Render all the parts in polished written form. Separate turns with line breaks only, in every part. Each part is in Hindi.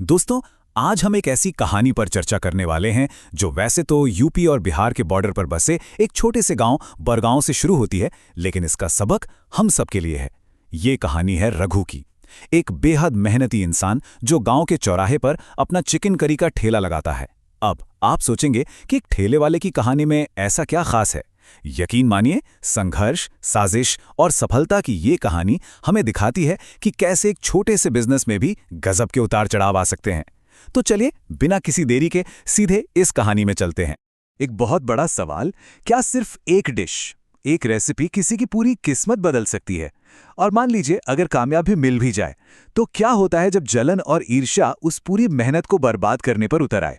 दोस्तों, आज हम एक ऐसी कहानी पर चर्चा करने वाले हैं जो वैसे तो यूपी और बिहार के बॉर्डर पर बसे एक छोटे से गांव बरगांव से शुरू होती है, लेकिन इसका सबक हम सबके लिए है। ये कहानी है रघु की, एक बेहद मेहनती इंसान जो गांव के चौराहे पर अपना चिकन करी का ठेला लगाता है। अब आप सोचेंगे कि एक ठेले वाले की कहानी में ऐसा क्या खास है। यकीन मानिए, संघर्ष, साजिश और सफलता की ये कहानी हमें दिखाती है कि कैसे एक छोटे से बिजनेस में भी गजब के उतार चढ़ाव आ सकते हैं। तो चलिए बिना किसी देरी के सीधे इस कहानी में चलते हैं।
एक बहुत बड़ा सवाल, क्या सिर्फ एक डिश, एक रेसिपी किसी की पूरी किस्मत बदल सकती है? और मान लीजिए अगर कामयाबी मिल भी जाए, तो क्या होता है जब जलन और ईर्ष्या उस पूरी मेहनत को बर्बाद करने पर उतर आए?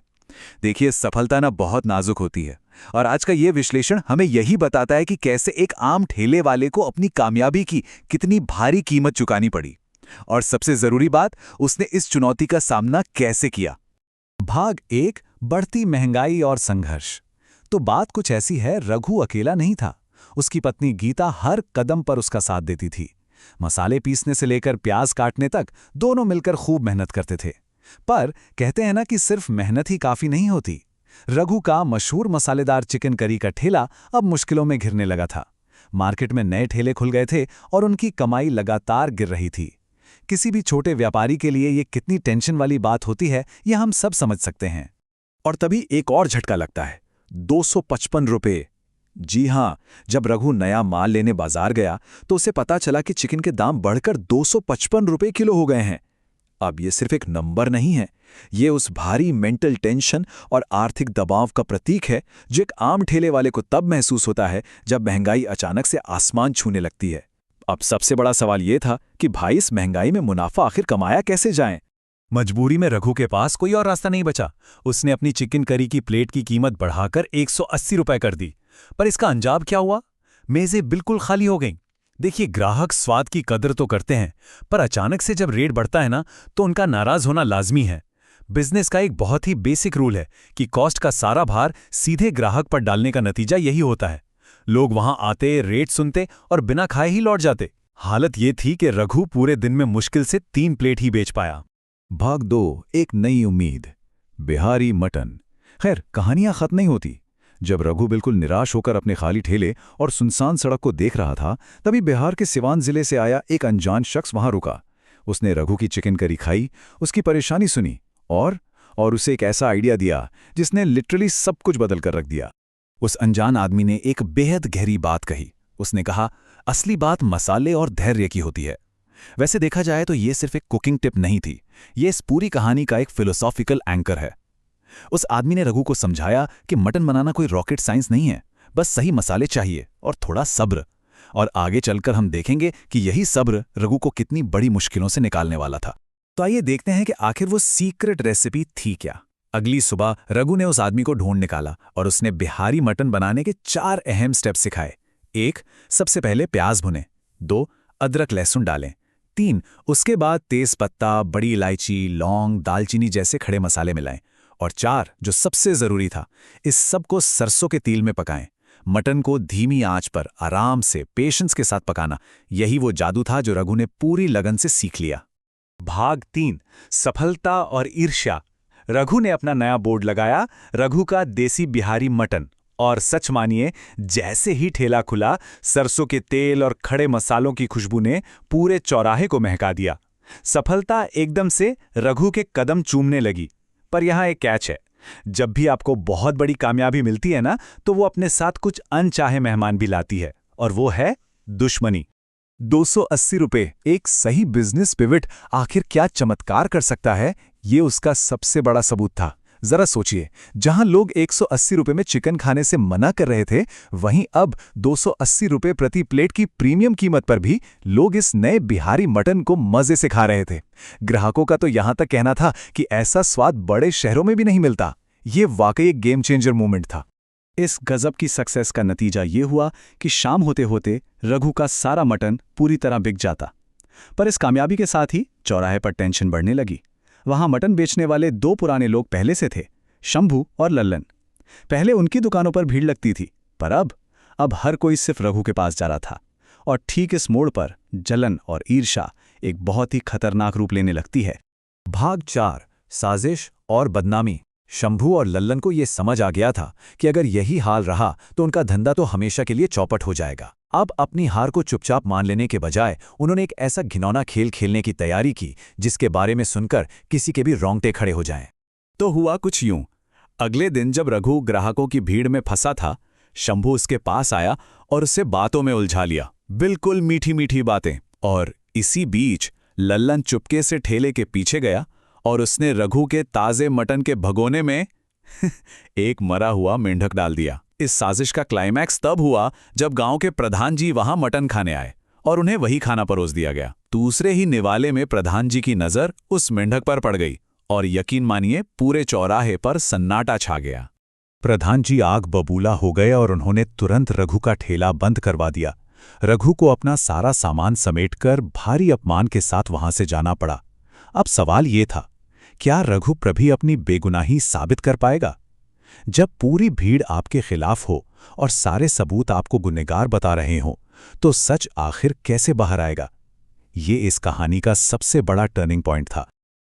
देखिए, सफलता ना बहुत नाजुक होती है, और आज का ये विश्लेषण हमें यही बताता है कि कैसे एक आम ठेले वाले को अपनी कामयाबी की कितनी भारी कीमत चुकानी पड़ी। और सबसे जरूरी बात, उसने इस चुनौती का सामना कैसे किया।
भाग 1, बढ़ती महंगाई और संघर्ष। तो बात कुछ ऐसी है, रघु अकेला नहीं था। उसकी पत्नी गीता हर कदम पर उसका साथ देती थी। मसाले पीसने से लेकर प्याज काटने तक दोनों मिलकर खूब मेहनत करते थे। पर कहते हैं ना कि सिर्फ मेहनत ही काफी नहीं होती। रघु का मशहूर मसालेदार चिकन करी का ठेला अब मुश्किलों में घिरने लगा था। मार्केट में नए ठेले खुल गए थे और उनकी कमाई लगातार गिर रही थी। किसी भी छोटे व्यापारी के लिए ये कितनी टेंशन वाली बात होती है, यह हम सब समझ सकते हैं।
और तभी एक और झटका लगता है, 255 रुपये। जी हां, जब रघु नया माल लेने बाजार गया तो उसे पता चला कि चिकन के दाम बढ़कर 255 रुपये किलो हो गए हैं। अब ये सिर्फ एक नंबर नहीं है, ये उस भारी मेंटल टेंशन और आर्थिक दबाव का प्रतीक है जो एक आम ठेले वाले को तब महसूस होता है जब महंगाई अचानक से आसमान छूने लगती है। अब सबसे बड़ा सवाल ये था कि भाई, इस महंगाई में मुनाफा आखिर कमाया कैसे जाए?
मजबूरी में रघु के पास कोई और रास्ता नहीं बचा। उसने अपनी चिकन करी की प्लेट की कीमत बढ़ाकर 180 रुपए कर दी। पर इसका अंजाम क्या हुआ? मेजें बिल्कुल खाली हो गईं। देखिए, ग्राहक स्वाद की कदर तो करते हैं, पर अचानक से जब रेट बढ़ता है ना, तो उनका नाराज होना लाजमी है। बिजनेस का एक बहुत ही बेसिक रूल है कि कॉस्ट का सारा भार सीधे ग्राहक पर डालने का नतीजा यही होता है। लोग वहां आते, रेट सुनते और बिना खाए ही लौट जाते। हालत ये थी कि रघु पूरे दिन में मुश्किल से 3 प्लेट ही बेच पाया।
भाग 2, एक नई उम्मीद, बिहारी मटन। खैर, कहानियां खत्म नहीं होती। जब रघु बिल्कुल निराश होकर अपने खाली ठेले और सुनसान सड़क को देख रहा था, तभी बिहार के सिवान जिले से आया एक अनजान शख्स वहां रुका। उसने रघु की चिकन करी खाई, उसकी परेशानी सुनी और उसे एक ऐसा आइडिया दिया जिसने लिटरली सब कुछ बदल कर रख दिया। उस अनजान आदमी ने एक बेहद गहरी बात कही। उसने कहा, असली बात मसाले और धैर्य की होती है। वैसे देखा जाए तो ये सिर्फ एक कुकिंग टिप नहीं थी, ये इस पूरी कहानी का एक फिलोसॉफिकल एंकर है। उस आदमी ने रघु को समझाया कि मटन बनाना कोई रॉकेट साइंस नहीं है, बस सही मसाले चाहिए और थोड़ा सब्र। और आगे चलकर हम देखेंगे कि यही सब्र रघु को कितनी बड़ी मुश्किलों से निकालने वाला था। तो आइए देखते हैं कि आखिर वो सीक्रेट रेसिपी थी क्या। अगली सुबह रघु ने उस आदमी को ढूंढ निकाला और उसने बिहारी मटन बनाने के 4 अहम स्टेप सिखाए। 1, सबसे पहले प्याज भुनें। 2, अदरक लहसुन डालें। 3, उसके बाद तेज पत्ता, बड़ी इलायची, लौंग, दालचीनी जैसे खड़े मसाले मिलाएं। और 4, जो सबसे जरूरी था, इस सब को सरसों के तेल में पकाएं। मटन को धीमी आंच पर आराम से पेशेंस के साथ पकाना, यही वो जादू था जो रघु ने पूरी लगन से सीख लिया। भाग 3, सफलता और ईर्ष्या। रघु ने अपना नया बोर्ड लगाया, रघु का देसी बिहारी मटन। और सच मानिए, जैसे ही ठेला खुला, सरसों के तेल और खड़े मसालों की खुशबू ने पूरे चौराहे को महका दिया। सफलता एकदम से रघु के कदम चूमने लगी। पर यहां एक कैच है, जब भी आपको बहुत बड़ी कामयाबी मिलती है ना, तो वो अपने साथ कुछ अनचाहे मेहमान भी लाती है, और वो है दुश्मनी। 280 रुपए, एक सही बिजनेस पिवट आखिर क्या चमत्कार कर सकता है, ये उसका सबसे बड़ा सबूत था। जरा सोचिए, जहां लोग 180 रुपए में चिकन खाने से मना कर रहे थे, वहीं अब 280 रुपए प्रति प्लेट की प्रीमियम कीमत पर भी लोग इस नए बिहारी मटन को मजे से खा रहे थे। ग्राहकों का तो यहां तक कहना था कि ऐसा स्वाद बड़े शहरों में भी नहीं मिलता। ये वाकई एक गेम चेंजर मूवमेंट था। इस गजब की सक्सेस का नतीजा ये हुआ कि शाम होते होते रघु का सारा मटन पूरी तरह बिक जाता। पर इस कामयाबी के साथ ही चौराहे पर टेंशन बढ़ने लगी। वहां मटन बेचने वाले 2 पुराने लोग पहले से थे, शंभू और लल्लन। पहले उनकी दुकानों पर भीड़ लगती थी, पर अब हर कोई सिर्फ रघु के पास जा रहा था। और ठीक इस मोड़ पर जलन और ईर्ष्या एक बहुत ही खतरनाक रूप लेने लगती है। भाग 4,
साजिश और बदनामी। शंभू और लल्लन को ये समझ आ गया था कि अगर यही हाल रहा तो उनका धंधा तो हमेशा के लिए चौपट हो जाएगा। अब अपनी हार को चुपचाप मान लेने के बजाय उन्होंने एक ऐसा घिनौना खेल खेलने की तैयारी की जिसके बारे में सुनकर किसी के भी रोंगटे खड़े हो जाएं। तो हुआ कुछ यूं। अगले दिन जब रघु ग्राहकों की भीड़ में फंसा था, शंभू उसके पास आया और उसे बातों में उलझा लिया, बिल्कुल मीठी मीठी बातें। और इसी बीच लल्लन चुपके से ठेले के पीछे गया और उसने रघु के ताजे मटन के भगोने में एक मरा हुआ मेंढक डाल दिया। इस साजिश का क्लाइमैक्स तब हुआ जब गांव के प्रधान जी वहां मटन खाने आए और उन्हें वही खाना परोस दिया गया। दूसरे ही निवाले में प्रधान जी की नजर उस मेंढक पर पड़ गई और यकीन मानिए पूरे चौराहे पर सन्नाटा छा गया। प्रधान जी आग बबूला हो गए और उन्होंने तुरंत रघु का ठेला बंद करवा दिया। रघु को अपना सारा सामान समेटकर भारी अपमान के साथ वहां से जाना पड़ा। अब सवाल ये था, क्या रघु प्रभी अपनी बेगुनाही साबित कर पाएगा? जब पूरी भीड़ आपके खिलाफ हो और सारे सबूत आपको गुनहगार बता रहे हों, तो सच आखिर कैसे बाहर आएगा? ये इस कहानी का सबसे बड़ा टर्निंग पॉइंट था।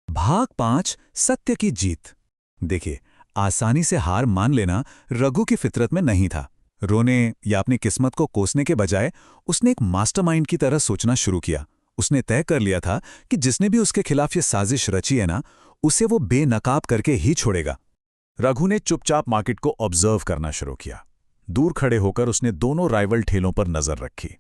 भाग 5, सत्य की जीत। देखिए, आसानी से हार मान लेना रघु की फितरत में नहीं था। रोने या अपनी किस्मत को कोसने के बजाय उसने एक मास्टरमाइंड की तरह सोचना शुरू किया। उसने तय कर लिया था कि जिसने भी उसके खिलाफ ये साजिश रची है ना, उसे वो बेनकाब करके ही छोड़ेगा। रघु ने चुपचाप मार्केट को ऑब्जर्व करना शुरू किया। दूर खड़े होकर उसने दोनों राइवल ठेलों पर नजर रखी।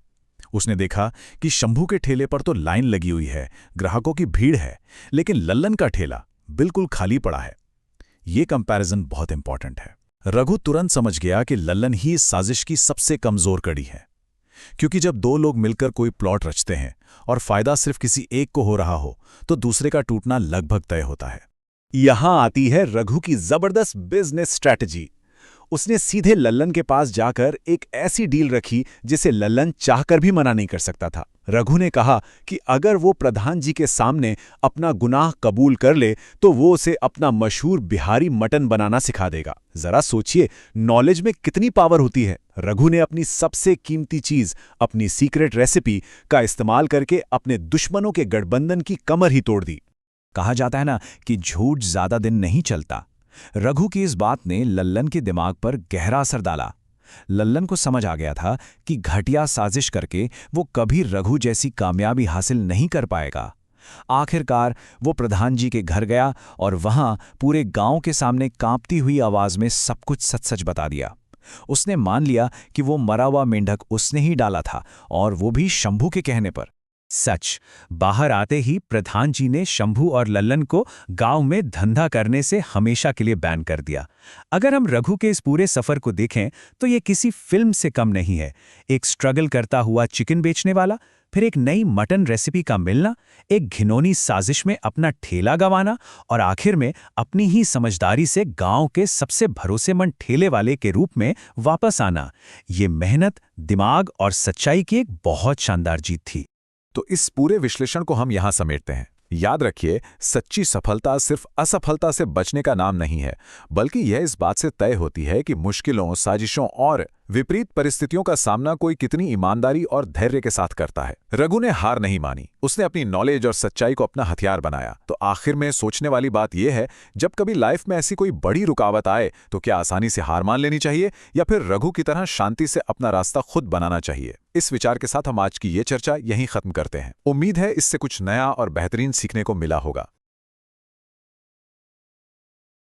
उसने देखा कि शंभू के ठेले पर तो लाइन लगी हुई है, ग्राहकों की भीड़ है, लेकिन लल्लन का ठेला बिल्कुल खाली पड़ा है। ये कंपैरिजन बहुत इंपॉर्टेंट है। रघु तुरंत समझ गया कि लल्लन ही इस साजिश की सबसे कमजोर कड़ी है, क्योंकि जब दो लोग मिलकर कोई प्लॉट रचते हैं और फायदा सिर्फ किसी एक को हो रहा हो, तो दूसरे का टूटना लगभग तय होता है। यहां आती है रघु की जबरदस्त बिजनेस स्ट्रैटेजी। उसने सीधे लल्लन के पास जाकर एक ऐसी डील रखी जिसे लल्लन चाहकर भी मना नहीं कर सकता था। रघु ने कहा कि अगर वो प्रधान जी के सामने अपना गुनाह कबूल कर ले तो वो उसे अपना मशहूर बिहारी मटन बनाना सिखा देगा। जरा सोचिए, नॉलेज में कितनी पावर होती है। रघु ने अपनी सबसे कीमती चीज, अपनी सीक्रेट रेसिपी का इस्तेमाल करके अपने दुश्मनों के गठबंधन की कमर ही तोड़ दी। कहा जाता है ना कि झूठ ज्यादा दिन नहीं चलता। रघु की इस बात ने लल्लन के दिमाग पर गहरा असर डाला। लल्लन को समझ आ गया था कि घटिया साजिश करके वो कभी रघु जैसी कामयाबी हासिल नहीं कर पाएगा। आखिरकार वो प्रधान जी के घर गया और वहां पूरे गांव के सामने कांपती हुई आवाज में सब कुछ सच-सच बता दिया। उसने मान लिया कि वो मरा हुआ मेंढक उसने ही डाला था, और वो भी शंभू के कहने पर। सच बाहर आते ही प्रधान जी ने शंभू और लल्लन को गांव में धंधा करने से हमेशा के लिए बैन कर दिया। अगर हम रघु के इस पूरे सफर को देखें तो ये किसी फिल्म से कम नहीं है। एक स्ट्रगल करता हुआ चिकन बेचने वाला, फिर एक नई मटन रेसिपी का मिलना, एक घिनौनी साजिश में अपना ठेला गंवाना, और आखिर में अपनी ही समझदारी से गांव के सबसे भरोसेमंद ठेले वाले के रूप में वापस आना। ये मेहनत, दिमाग और सच्चाई की एक बहुत शानदार जीत थी। तो इस पूरे विश्लेषण को हम यहां समेटते हैं। याद रखिए, सच्ची सफलता सिर्फ असफलता से बचने का नाम नहीं है, बल्कि यह इस बात से तय होती है कि मुश्किलों, साजिशों और विपरीत परिस्थितियों का सामना कोई कितनी ईमानदारी और धैर्य के साथ करता है। रघु ने हार नहीं मानी, उसने अपनी नॉलेज और सच्चाई को अपना हथियार बनाया। तो आखिर में सोचने वाली बात यह है, जब कभी लाइफ में ऐसी कोई बड़ी रुकावट आए तो क्या आसानी से हार मान लेनी चाहिए या फिर रघु की तरह शांति से अपना रास्ता खुद बनाना चाहिए? इस विचार के साथ हम आज की ये चर्चा यहीं खत्म करते हैं। उम्मीद है इससे कुछ नया और बेहतरीन सीखने को मिला होगा।